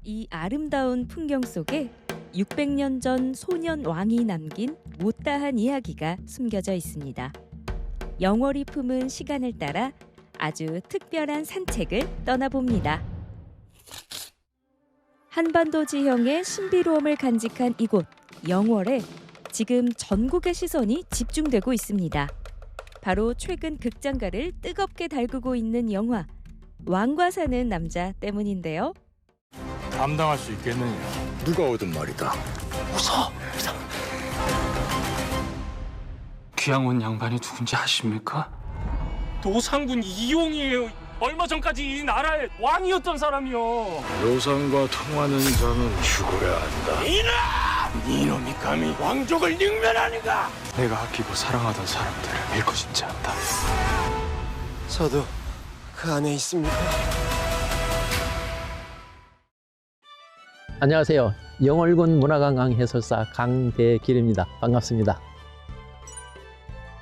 이 아름다운 풍경 속에 600년 전 소년 왕이 남긴 못다한 이야기가 숨겨져 있습니다. 영월이 품은 시간을 따라 아주 특별한 산책을 떠나봅니다. 한반도 지형의 신비로움을 간직한 이곳 영월에 지금 전국의 시선이 집중되고 있습니다. 바로 최근 극장가를 뜨겁게 달구고 있는 영화 왕과 사는 남자 때문인데요. 감당할 수 있겠느냐? 누가 얻은 말이다. 웃어. 귀양원 양반이 누군지 아십니까? 도상군 이용이에요. 얼마 전까지 이 나라의 왕이었던 사람이요. 요상과 통하는 자는 죽어야 한다. 이놈이 감히 왕족을 능멸하는가? 내가 아끼고 사랑하던 사람들을 잃고 싶지 않다. 저도 그 안에 있습니다. 안녕하세요. 영월군 문화관광 해설사 강대길입니다. 반갑습니다.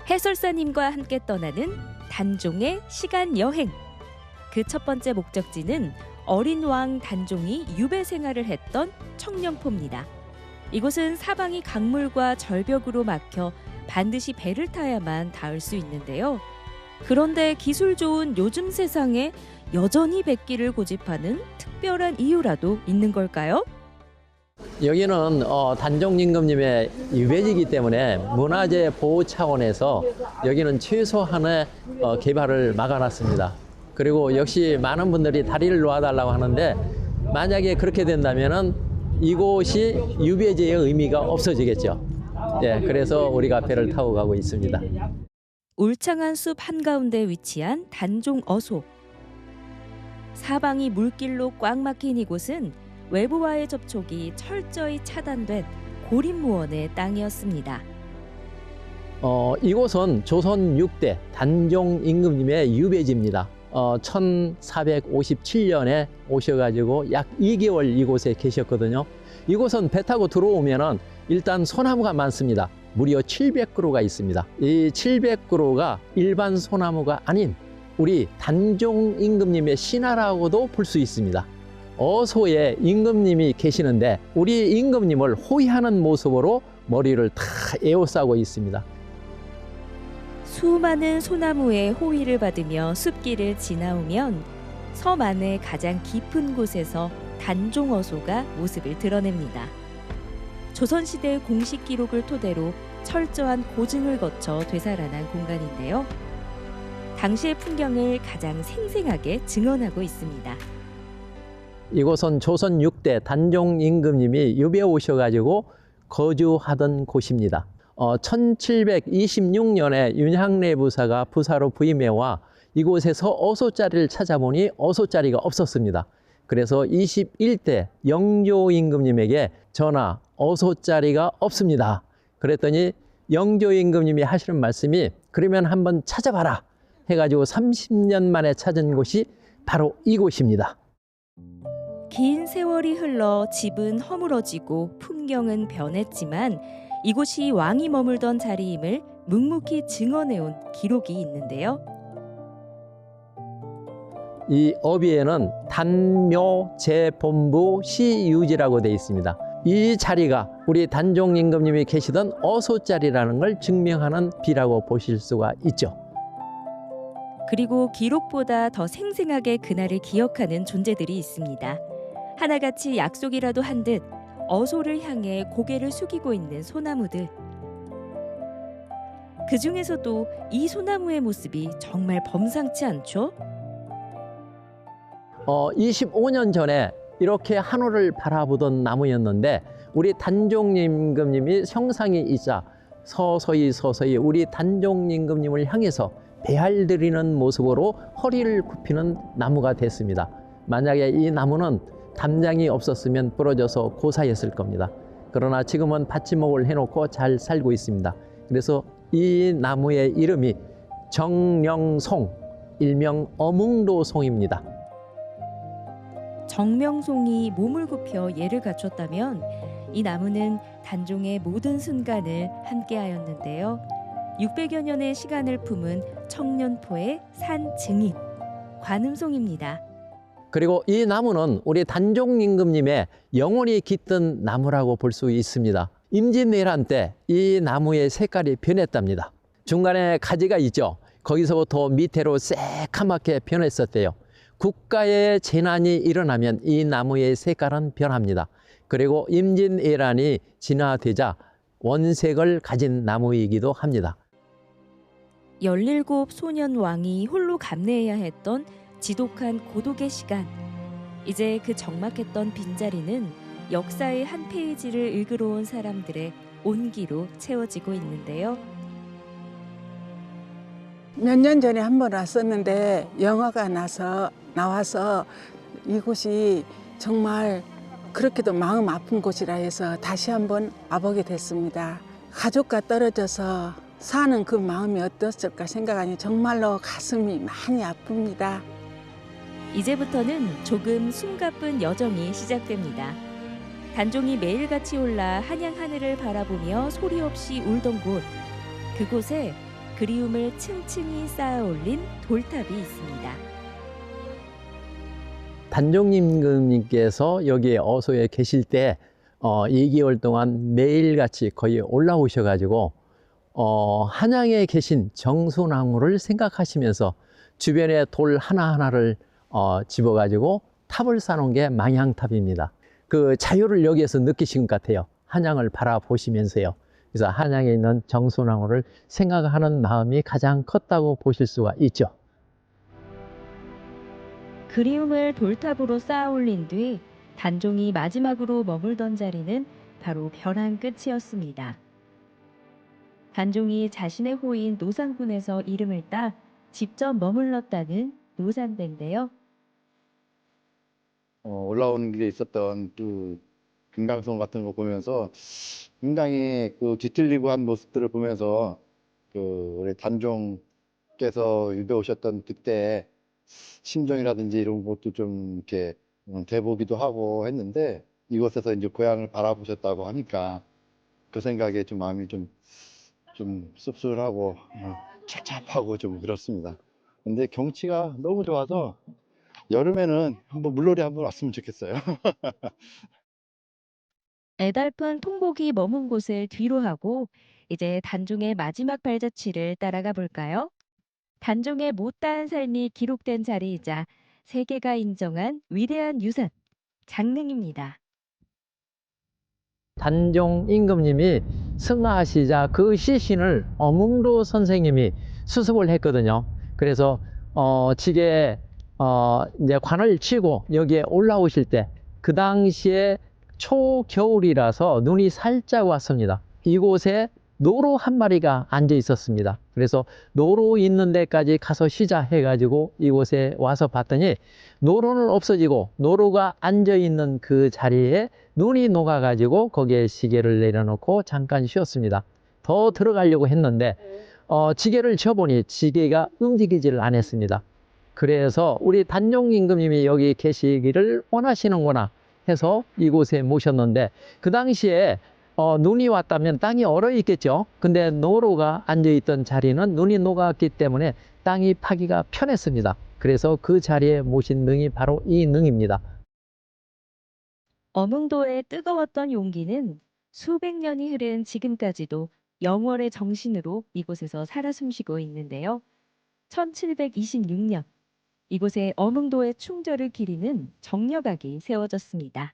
해설사님과 함께 떠나는 단종의 시간 여행. 그 첫 번째 목적지는 어린 왕 단종이 유배 생활을 했던 청령포입니다. 이곳은 사방이 강물과 절벽으로 막혀 반드시 배를 타야만 닿을 수 있는데요. 그런데 기술 좋은 요즘 세상에 여전히 백기를 고집하는 특별한 이유라도 있는 걸까요? 여기는 단종 임금님의 유배지이기 때문에 문화재 보호 차원에서 여기는 최소한의 개발을 막아놨습니다. 그리고 역시 많은 분들이 다리를 놓아달라고 하는데 만약에 그렇게 된다면은 이곳이 유배지의 의미가 없어지겠죠. 예, 그래서 우리가 배를 타고 가고 있습니다. 울창한 숲 한가운데 위치한 단종 어소. 사방이 물길로 꽉 막힌 이곳은 외부와의 접촉이 철저히 차단된 고립무원의 땅이었습니다. 이곳은 조선 6대 단종 임금님의 유배지입니다. 1457년에 오셔가지고 약 2개월 이곳에 계셨거든요. 이곳은 배 타고 들어오면은 일단 소나무가 많습니다. 무려 700그루가 있습니다. 이 700그루가 일반 소나무가 아닌 우리 단종 임금님의 신하라고도 볼 수 있습니다. 어소에 임금님이 계시는데 우리 임금님을 호위하는 모습으로 머리를 다 에워싸고 있습니다. 수많은 소나무의 호위를 받으며 숲길을 지나오면 섬 안의 가장 깊은 곳에서 단종 어소가 모습을 드러냅니다. 조선시대 공식 기록을 토대로 철저한 고증을 거쳐 되살아난 공간인데요. 당시의 풍경을 가장 생생하게 증언하고 있습니다. 이곳은 조선 6대 단종 임금님이 유배 오셔가지고 거주하던 곳입니다. 1726년에 윤향래 부사가 부사로 부임해와 이곳에서 어소자리를 찾아보니 어소자리가 없었습니다. 그래서 21대 영조 임금님에게 전하, 어소자리가 없습니다. 그랬더니 영조 임금님이 하시는 말씀이 그러면 한번 찾아봐라 해가지고 30년 만에 찾은 곳이 바로 이곳입니다. 긴 세월이 흘러 집은 허물어지고 풍경은 변했지만 이곳이 왕이 머물던 자리임을 묵묵히 증언해온 기록이 있는데요. 이 어비에는 단묘제본부 시유지라고 되어 있습니다. 이 자리가 우리 단종 임금님이 계시던 어소자리라는 걸 증명하는 비라고 보실 수가 있죠. 그리고 기록보다 더 생생하게 그날을 기억하는 존재들이 있습니다. 하나같이 약속이라도 한 듯 어소를 향해 고개를 숙이고 있는 소나무들. 그 중에서도 이 소나무의 모습이 정말 범상치 않죠? 25년 전에 이렇게 하늘을 바라보던 나무였는데 우리 단종 임금님이 형상이 있자 서서히 우리 단종 임금님을 향해서 배알 들이는 모습으로 허리를 굽히는 나무가 됐습니다. 만약에 이 나무는 담장이 없었으면 부러져서 고사했을 겁니다. 그러나 지금은 받침목을 해놓고 잘 살고 있습니다. 그래서 이 나무의 이름이 정령송, 일명 어뭉도송입니다. 정명송이 몸을 굽혀 예를 갖췄다면 이 나무는 단종의 모든 순간을 함께하였는데요. 600여 년의 시간을 품은 청년포의 산 증인, 관음송입니다. 그리고 이 나무는 우리 단종 임금님의 영혼이 깃든 나무라고 볼 수 있습니다. 임진왜란 때 이 나무의 색깔이 변했답니다. 중간에 가지가 있죠. 거기서부터 밑으로 새카맣게 변했었대요. 국가의 재난이 일어나면 이 나무의 색깔은 변합니다. 그리고 임진왜란이 진화되자 원색을 가진 나무이기도 합니다. 17 소년 왕이 홀로 감내해야 했던 지독한 고독의 시간. 이제 그 적막했던 빈자리는 역사의 한 페이지를 읽으러 온 사람들의 온기로 채워지고 있는데요. 몇 년 전에 한 번 왔었는데 영화가 나와서 이곳이 정말 그렇게도 마음 아픈 곳이라 해서 다시 한번 와보게 됐습니다. 가족과 떨어져서 사는 그 마음이 어땠을까 생각하니 정말로 가슴이 많이 아픕니다. 이제부터는 조금 숨가쁜 여정이 시작됩니다. 단종이 매일같이 올라 한양 하늘을 바라보며 소리 없이 울던 곳, 그곳에 그리움을 층층이 쌓아 올린 돌탑이 있습니다. 단종 임금님께서 여기에 어소에 계실 때 2개월 동안 매일같이 거의 올라오셔가지고 한양에 계신 정소나무를 생각하시면서 주변에 돌 하나하나를 집어가지고 탑을 쌓는 게 망향탑입니다. 그 자유를 여기에서 느끼신 것 같아요. 한양을 바라보시면서요. 그래서 한양에 있는 정소나무를 생각하는 마음이 가장 컸다고 보실 수가 있죠. 그리움을 돌탑으로 쌓아 올린 뒤 단종이 마지막으로 머물던 자리는 바로 벼랑 끝이었습니다. 단종이 자신의 호인 노산군에서 이름을 따 직접 머물렀다는 노산대인데요. 올라오는 길에 있었던 그 금강송 같은 거 보면서 굉장히 그 뒤틀리고 한 모습들을 보면서 그 우리 단종께서 유배 오셨던 그때 심정이라든지 이런 것도 좀 이렇게 돼보기도 하고 했는데, 이곳에서 이제 고향을 바라보셨다고 하니까 그 생각에 좀 마음이 좀 씁쓸하고 착잡하고 좀 그렇습니다. 근데 경치가 너무 좋아서 여름에는 한번 물놀이 한번 왔으면 좋겠어요. 애달픈 통곡이 머문 곳을 뒤로 하고 이제 단종의 마지막 발자취를 따라가 볼까요? 단종의 못다한 삶이 기록된 자리이자 세계가 인정한 위대한 유산, 장릉입니다. 단종 임금님이 승하하시자 그 시신을 어몽로 선생님이 수습을 했거든요. 그래서 지게 이제 관을 치고 여기에 올라오실 때 그 당시에 초겨울이라서 눈이 살짝 왔습니다. 이곳에 노루 한 마리가 앉아 있었습니다. 그래서 노루 있는 데까지 가서 쉬자 해가지고 이곳에 와서 봤더니 노루는 없어지고 노루가 앉아 있는 그 자리에 눈이 녹아가지고 거기에 시계를 내려놓고 잠깐 쉬었습니다. 더 들어가려고 했는데 지게를 쳐보니 지게가 움직이지를 않았습니다. 그래서 우리 단종 임금님이 여기 계시기를 원하시는구나 해서 이곳에 모셨는데, 그 당시에 눈이 왔다면 땅이 얼어 있겠죠. 근데 노루가 앉아있던 자리는 눈이 녹았기 때문에 땅이 파기가 편했습니다. 그래서 그 자리에 모신 능이 바로 이 능입니다. 어몽도의 뜨거웠던 용기는 수백 년이 흐른 지금까지도 영월의 정신으로 이곳에서 살아 숨쉬고 있는데요. 1726년 이곳에 어몽도의 충절을 기리는 정려각이 세워졌습니다.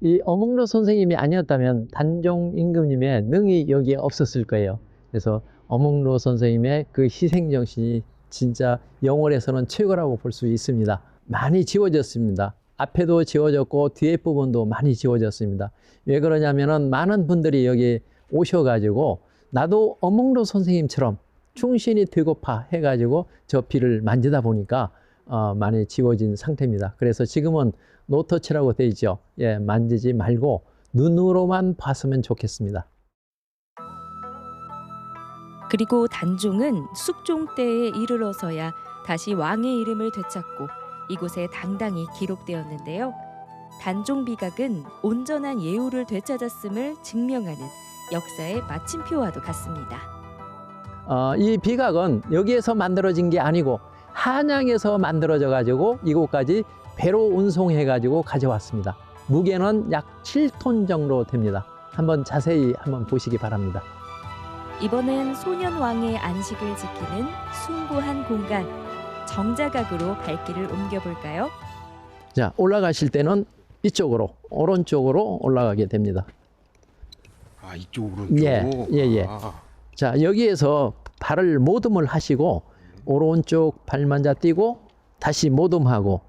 이 어몽로 선생님이 아니었다면 단종 임금님의 능이 여기에 없었을 거예요. 그래서 어몽로 선생님의 그 희생정신이 진짜 영월에서는 최고라고 볼 수 있습니다. 많이 지워졌습니다. 앞에도 지워졌고 뒤에 부분도 많이 지워졌습니다. 왜 그러냐면은 많은 분들이 여기 오셔가지고 나도 어몽로 선생님처럼 충신이 되고파 해가지고 저 비를 만지다 보니까 많이 지워진 상태입니다. 그래서 지금은 노터치라고 되어 있죠. 예, 만지지 말고 눈으로만 봤으면 좋겠습니다. 그리고 단종은 숙종 때에 이르러서야 다시 왕의 이름을 되찾고 이곳에 당당히 기록되었는데요. 단종 비각은 온전한 예우를 되찾았음을 증명하는 역사의 마침표와도 같습니다. 이 비각은 여기에서 만들어진 게 아니고 한양에서 만들어져 가지고 이곳까지 배로 운송해 가지고 가져왔습니다. 무게는 약 7톤 정도 됩니다. 한번 자세히 한번 보시기 바랍니다. 이번엔 소년왕의 안식을 지키는 숭고한 공간, 정자각으로 발길을 옮겨볼까요? 자, 올라가실 때는 이쪽으로, 오른쪽으로 올라가게 됩니다. 아, 이쪽으로. 예. 자, 여기에서 발을 모듬을 하시고 오른쪽 발 먼저 띄고 다시 모듬하고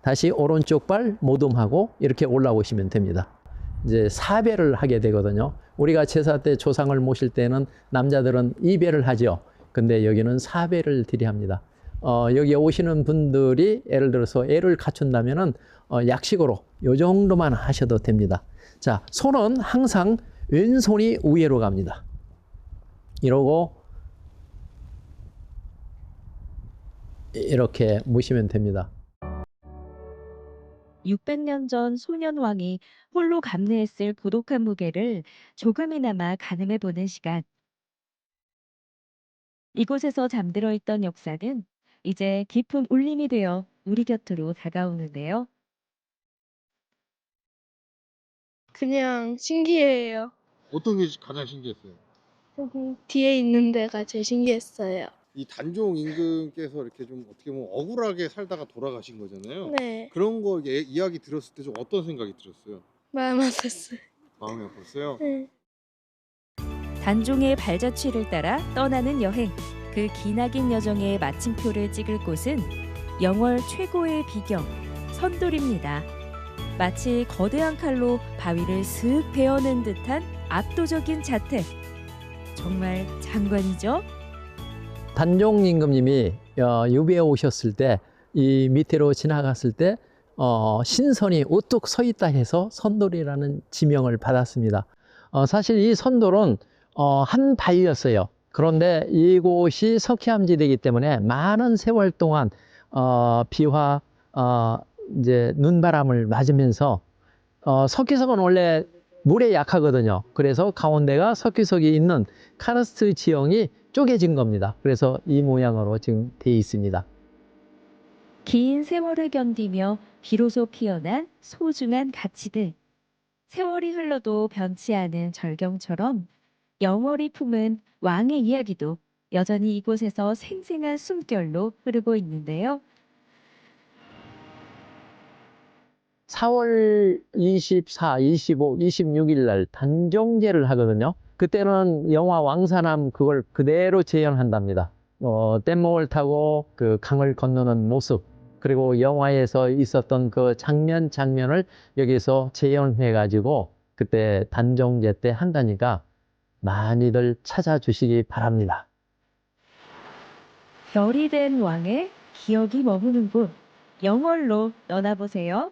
다시 오른쪽 발 모듬하고 이렇게 올라오시면 됩니다. 이제 4배를 하게 되거든요. 우리가 제사 때 조상을 모실 때는 남자들은 2배를 하죠. 근데 여기는 4배를 들이합니다. 여기 오시는 분들이 예를 들어서 애를 갖춘다면은 약식으로 요 정도만 하셔도 됩니다. 자, 손은 항상 왼손이 위로 갑니다. 이러고 이렇게 모시면 됩니다. 600년 전 소년왕이 홀로 감내했을 고독한 무게를 조금이나마 가늠해보는 시간. 이곳에서 잠들어 있던 역사는 이제 깊은 울림이 되어 우리 곁으로 다가오는데요. 그냥 신기해요. 어떤 게 가장 신기했어요? 여기 뒤에 있는 데가 제일 신기했어요. 이 단종 임금께서 이렇게 좀 어떻게 보면 억울하게 살다가 돌아가신 거잖아요. 네, 그런 거 이야기 들었을 때 좀 어떤 생각이 들었어요? 마음 아팠어요. 마음이 아팠어요? 네. 단종의 발자취를 따라 떠나는 여행. 그 기나긴 여정의 마침표를 찍을 곳은 영월 최고의 비경, 선돌입니다. 마치 거대한 칼로 바위를 슥 베어낸 듯한 압도적인 자태. 정말 장관이죠? 단종 임금님이 유배에 오셨을 때 이 밑으로 지나갔을 때 신선이 우뚝 서 있다 해서 선돌이라는 지명을 받았습니다. 사실 이 선돌은 한 바위였어요. 그런데 이곳이 석회암지대이기 때문에 많은 세월 동안 비와 이제 눈바람을 맞으면서 석회석은 원래 물에 약하거든요. 그래서 가운데가 석회석이 있는 카르스트 지형이 쪼개진 겁니다. 그래서 이 모양으로 지금 되어 있습니다. 긴 세월을 견디며 비로소 피어난 소중한 가치들. 세월이 흘러도 변치 않은 절경처럼 영월이 품은 왕의 이야기도 여전히 이곳에서 생생한 숨결로 흐르고 있는데요. 4월 24, 25, 26일 날 단종제를 하거든요. 그때는 영화 왕사남 그걸 그대로 재현한답니다. 뗏목을 타고 그 강을 건너는 모습, 그리고 영화에서 있었던 그 장면을 여기서 재현해 가지고 그때 단종제 때 한다니까 많이들 찾아주시기 바랍니다. 별이 된 왕의 기억이 머무는 곳, 영월로 떠나보세요.